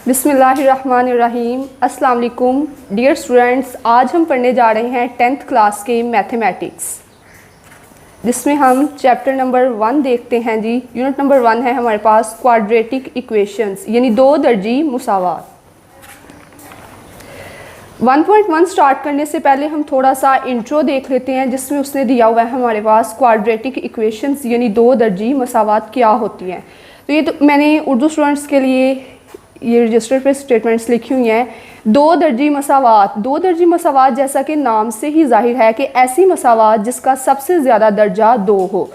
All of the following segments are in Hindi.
बिस्मिल्लाहिर्रहमानिर्रहीम। अस्सलाम वालेकुम डियर स्टूडेंट्स, आज हम पढ़ने जा रहे हैं 10th क्लास के मैथमेटिक्स, जिसमें हम चैप्टर नंबर 1 देखते हैं जी। यूनिट नंबर 1 है हमारे पास क्वाड्रेटिक इक्वेशंस, यानी दो दर्जी मुसावात। 1.1 स्टार्ट करने से पहले हम थोड़ा सा इंट्रो देख लेते हैं, जिसमें उसने दिया हुआ है हमारे पास क्वाड्रेटिक इक्वेशंस यानी दो दर्जी मुसावात क्या होती हैं। तो ये तो मैंने उर्दू स्टूडेंट्स के लिए ये रजिस्टर पे स्टेटमेंट्स लिखी हुई हैं। दो दर्जी मसावात जैसा कि नाम से ही जाहिर है कि ऐसी मसावात जिसका सबसे ज़्यादा दर्जा 2 हो।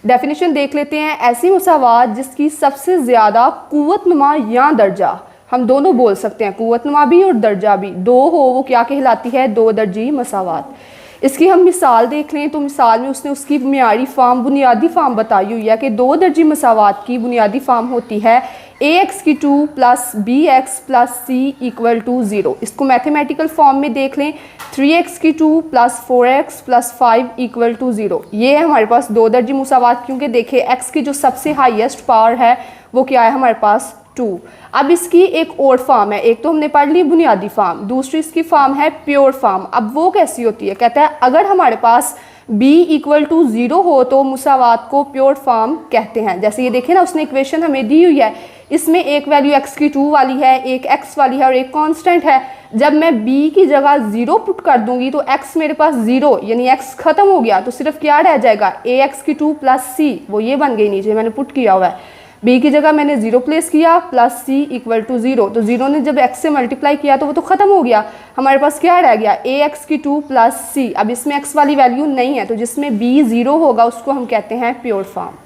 डेफिनेशन देख लेते हैं। ऐसी मसावात जिसकी सबसे ज़्यादा कुव्वतनुमा या दर्जा, हम दोनों बोल सकते हैं, कुव्वतनुमा भी और दर्जा भी 2 हो, वो क्या कहलाती है? दो दर्जी मसावात। इसकी हम मिसाल देख लें तो मिसाल में उसने उसकी मियारी फार्म, बुनियादी फार्म बताई हुई है कि दो दर्जी मसावात की बुनियादी फार्म होती है ax2 plus bx plus c equal to 0। इसको मैथमेटिकल फॉर्म में देख लें 3x2 plus 4x plus 5 equal to 0। ये है हमारे पास दो दर्जी मुसावात, क्योंकि देखिए x की जो सबसे हाईएस्ट पावर है वो क्या है हमारे पास 2। अब इसकी एक और फॉर्म है, एक तो हमने पढ़ ली बुनियादी फॉर्म, दूसरी इसकी फॉर्म है प्योर फॉर्म। अब वो कैसी होती है? कहता है अगर हमारे पास b इक्वल टू 0 हो तो मुसावात को प्योर फॉर्म कहते हैं। जैसे ये देखें ना, उसने इक्वेशन हमें दी हुई है, इसमें एक वैल्यू x2 वाली है, एक x वाली है और एक कांस्टेंट है। जब मैं b की जगह 0 पुट कर दूंगी तो x मेरे पास 0 यानी x खत्म हो गया, तो सिर्फ क्या रह जाएगा ax2 प्लस c, वो ये बन गई, नीचे मैंने पुट किया हुआ है। b की जगह मैंने 0 प्लेस किया प्लस c इक्वल टू 0, तो 0 ने जब x से मल्टीप्लाई किया तो वो तो ख़त्म हो गया। हमारे पास क्या रह गया ax2 प्लस c। अब इसमें x वाली वैल्यू नहीं है, तो जिसमें b 0 होगा उसको हम कहते हैं प्योर फॉर्म।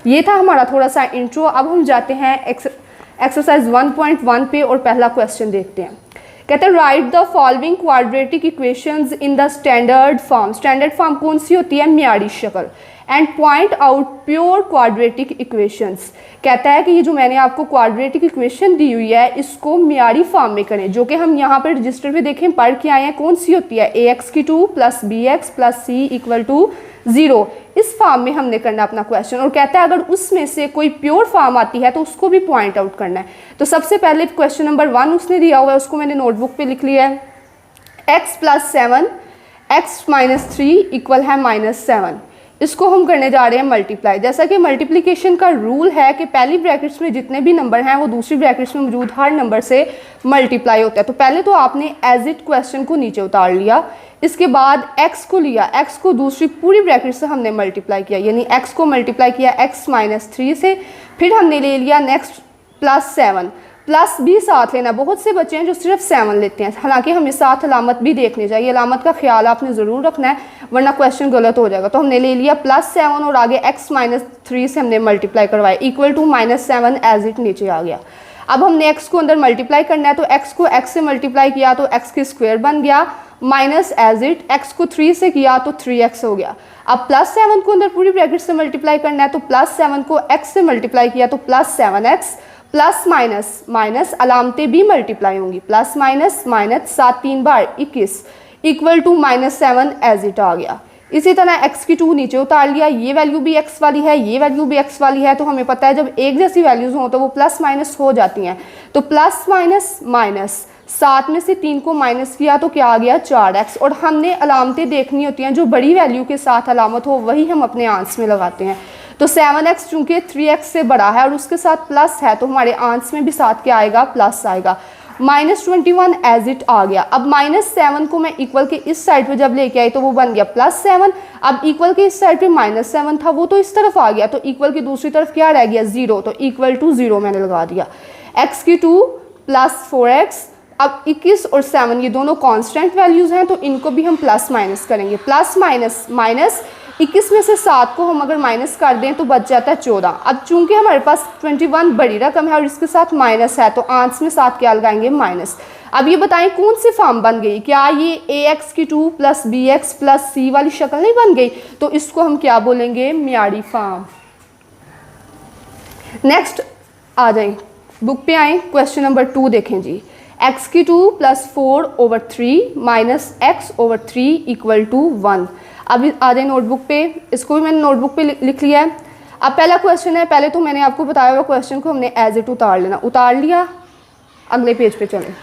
ये था हमारा थोड़ा सा इंट्रो। अब हम जाते हैं एक्सरसाइज 1.1 पे और पहला क्वेश्चन देखते हैं। कहते हैं right the following quadratic equations in the standard form. Standard form कौन सी होती है? मियारी शक्ल। And point out pure quadratic equations. कहता है कि ये जो मैंने आपको क्वाड्रेटिक इक्वेशन दी हुई है इसको मियारी फॉर्म में करें, जो कि हम यहाँ पर रजिस्टर पे देखें पढ़ के आए हैं। कौन सी होती है? ax2 plus bx plus c equal to 0। इस फॉर्म में हमने करना अपना क्वेश्चन, और कहता है अगर उसमें से कोई प्योर फॉर्म आती है तो उसको भी पॉइंट आउट करना है। तो सबसे पहले क्वेश्चन नंबर 1 उसने दिया हुआ है, उसको मैंने नोटबुक पे लिख लिया है। x plus 7 x minus 3 equal है -7। इसको हम करने जा रहे हैं मल्टीप्लाई। जैसा कि मल्टीप्लिकेशन का रूल है कि पहली ब्रैकेट्स में जितने भी नंबर हैं वो दूसरी ब्रैकेट्स में मौजूद हर नंबर से मल्टीप्लाई होता है। तो पहले तो आपने एज इट क्वेश्चन को नीचे उतार लिया, इसके बाद x को लिया, x को दूसरी पूरी ब्रैकेट से हमने मल्टीप्लाई किया, यानी x को मल्टीप्लाई किया x माइनस 3 से। फिर हमने ले लिया नेक्स्ट प्लस 7, प्लस भी साथ लेना। बहुत से बच्चे हैं जो सिर्फ 7 लेते हैं, हालांकि हमें साथ अलामत भी देखनी चाहिए। अलामत का ख्याल आपने ज़रूर रखना है, वरना क्वेश्चन गलत हो जाएगा। तो हमने ले लिया प्लस 7 और आगे x माइनस 3 से हमने मल्टीप्लाई करवाया इक्वल टू -7 एज इट नीचे आ गया। अब हमने x को अंदर मल्टीप्लाई करना है, तो x को x से मल्टीप्लाई किया तो x की स्क्वायर बन गया, माइनस एज इट x को 3 से किया तो 3x हो गया। अब प्लस 7 को अंदर पूरी ब्रैकेट से मल्टीप्लाई करना है, तो प्लस 7 को x से मल्टीप्लाई किया तो plus 7x plus minus minus अलामतें भी मल्टीप्लाई होंगी, प्लस माइनस माइनस 7 3 बार 21 इक्वल टू -7 एज इट आ गया। इसी तरह x2 नीचे उतार लिया, ये वैल्यू भी x वाली है, ये वैल्यू भी x वाली है। तो हमें पता है जब एक जैसी वैल्यूज हों तो वो प्लस माइनस हो जाती हैं। तो प्लस माइनस माइनस 7 में से 3 को माइनस किया तो क्या आ गया 4x। और हमने अलामतें देखनी होती हैं, जो बड़ी वैल्यू के साथ अलामत हो वही हम अपने आंसर में लगाते हैं। तो 7x चूँकि 3x से बड़ा है और उसके साथ प्लस है, तो हमारे आंसर में भी साथ क्या आएगा? प्लस आएगा। -21 एज इट आ गया। अब -7 को मैं इक्वल के इस साइड पे जब लेके आई तो वो बन गया +7। अब इक्वल के इस साइड पे -7 था, वो तो इस तरफ आ गया, तो इक्वल की दूसरी तरफ क्या रह गया? 0। तो इक्वल टू 0 मैंने लगा दिया। x2 plus 4x। अब 21 और 7 ये दोनों कांस्टेंट वैल्यूज़ हैं, तो इनको भी हम प्लस माइनस करेंगे। प्लस माइनस माइनस 21 में से 7 को हम अगर माइनस कर दें तो बच जाता है 14। अब चूंकि हमारे पास 21 बड़ी रकम है और इसके साथ माइनस है, तो आंसर में साथ क्या लगाएंगे? माइनस। अब ये बताएं कौन सी फॉर्म बन गई? क्या ये ax2 plus bx plus c वाली शक्ल नहीं बन गई? तो इसको हम क्या बोलेंगे? मियारी फॉर्म। नेक्स्ट आ जाए, बुक पे आए, क्वेश्चन नंबर 2 देखें जी। x2 plus 4/3 minus x/3 equal to 1। अभी आ जाए नोटबुक पे, इसको भी मैंने नोटबुक पे लिख लिया है। अब पहला क्वेश्चन है, पहले तो मैंने आपको बताया हुआ क्वेश्चन को हमने एज इट उतार लेना। उतार लिया, अगले पेज पे चलें।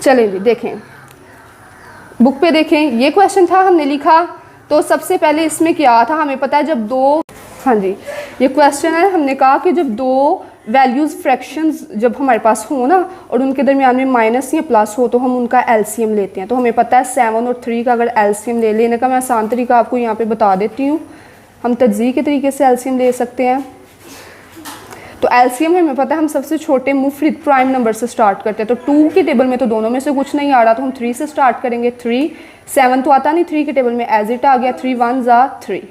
चलें जी, देखें बुक पे, देखें ये क्वेश्चन था, हमने लिखा। तो सबसे पहले इसमें क्या था, हमें पता है जब दो, हाँ जी ये क्वेश्चन है, हमने कहा कि जब दो वैल्यूज़ फ्रैक्शंस जब हमारे पास हो ना और उनके दरमियान में माइनस या प्लस हो तो हम उनका एलसीएम लेते हैं। तो हमें पता है 7 और 3 का अगर एलसीएम लेने का मैं आसान तरीका आपको यहाँ पे बता देती हूँ। हम तज्ज़ीह के तरीके से एलसीएम ले सकते हैं। तो एलसीएम हमें पता है, हम सबसे छोटे मुफरिद प्राइम नंबर से स्टार्ट करते हैं। तो 2 की टेबल में तो दोनों में से कुछ नहीं आ रहा, तो हम 3 से स्टार्ट करेंगे। 3, 7 तो आता नहीं 3 की टेबल में, एज इट आ गया, 3 1 ज़ा 3।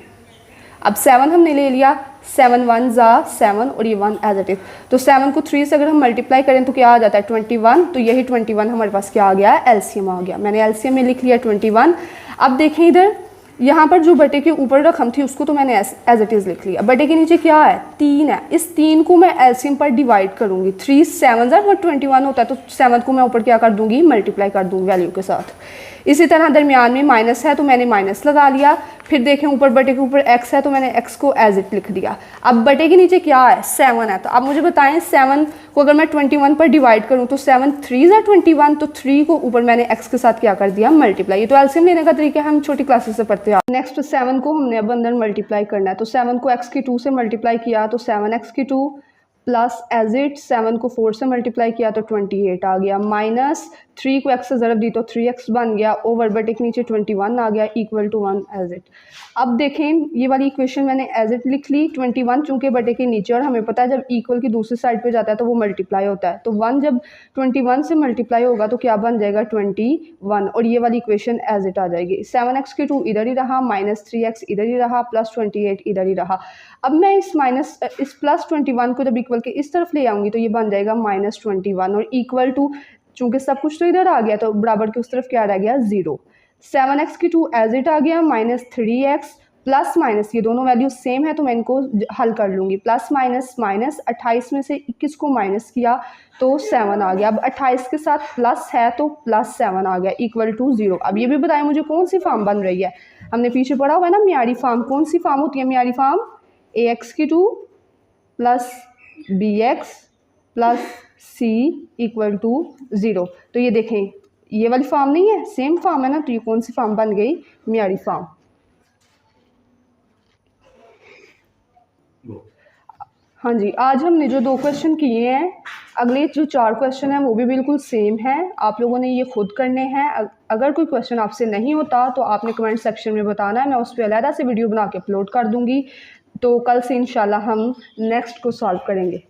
अब 7 हमने ले लिया, 7 1 ज़ा 7 और ये 1 एज इट इज। तो 7 को 3 से अगर हम मल्टीप्लाई करें तो क्या आ जाता है 21। तो यही 21 हमारे पास क्या आ गया, एलसीएम आ गया। मैंने एलसीएम में लिख लिया 21। अब देखें इधर, यहाँ पर जो बटे के ऊपर रकम थी उसको तो मैंने एज इट इज़ लिख लिया। बटे के नीचे क्या है, 3 है। इस 3 को मैं एलसीएम पर डिवाइड करूँगी। 3 7 21 होता है, तो 7 को मैं ऊपर क्या कर दूँगी, मल्टीप्लाई कर दूँगी वैल्यू के साथ। इसी तरह दरमियान में माइनस है तो मैंने माइनस लगा लिया। फिर देखें ऊपर बटे के ऊपर x है तो मैंने x को एज इट लिख दिया। अब बटे के नीचे क्या है, 7 है। तो अब मुझे बताएं 7 को अगर मैं 21 पर डिवाइड करूं तो 7 3 ज़ा 21, तो 3 को ऊपर मैंने x के साथ क्या कर दिया, मल्टीप्लाई। ये तो एलसीएम लेने का तरीका हम छोटी क्लासेस से पढ़ते हैं। नेक्स्ट 7 को हमने अब अंदर मल्टीप्लाई करना है। तो 7 को x की 2 से मल्टीप्लाई किया तो 7x की 2 प्लस एज इट 7 को 4 से मल्टीप्लाई किया तो 28 आ गया, माइनस 3 को x से ज़रब दी तो 3x बन गया, ओवर बटे के नीचे 21 आ गया, इक्वल टू 1 एज इट। अब देखें ये वाली इक्वेशन मैंने एज इट लिख ली। 21 चूँकि बटे के नीचे, और हमें पता है जब इक्वल की दूसरी साइड पे जाता है तो वो मल्टीप्लाई होता है। तो 1 जब 21 से मल्टीप्लाई होगा तो क्या बन जाएगा 21, और ये वाली इक्वेशन एज इट आ जाएगी। 7x की 2 इधर ही रहा, माइनस 3x इधर ही रहा, प्लस 28 इधर ही रहा। अब मैं इस प्लस 21 को जब इक्वल के इस तरफ ले आऊँगी तो ये बन जाएगा माइनस 21, और इक्वल टू, चूँकि सब कुछ तो इधर आ गया तो बराबर के उस तरफ क्या रह गया, 0। 7x की 2 एज इट आ गया, माइनस 3x प्लस माइनस, ये दोनों वैल्यू सेम है तो मैं इनको हल कर लूँगी। प्लस माइनस माइनस, 28 में से 21 को माइनस किया तो 7 आ गया। अब 28 के साथ प्लस है तो प्लस 7 आ गया, इक्वल टू 0। अब ये भी बताएं मुझे कौन सी फॉर्म बन रही है। हमने पीछे पढ़ा हुआ है ना म्यारी फॉर्म, कौन सी फॉर्म होती है म्यारी फॉर्म, ax की 2 plus bx plus c equal to 0। तो ये देखें ये वाली फॉर्म नहीं है, सेम फॉर्म है ना, तो ये कौन सी फॉर्म बन गई, म्यारी फॉर्म। हाँ जी, आज हमने जो 2 क्वेश्चन किए हैं, अगले जो 4 क्वेश्चन हैं वो भी बिल्कुल सेम हैं। आप लोगों ने ये खुद करने हैं। अगर कोई क्वेश्चन आपसे नहीं होता तो आपने कमेंट सेक्शन में बताना है, मैं उस पर अलग से वीडियो बना के अपलोड कर दूँगी। तो कल से इंशाल्लाह हम नेक्स्ट को सॉल्व करेंगे।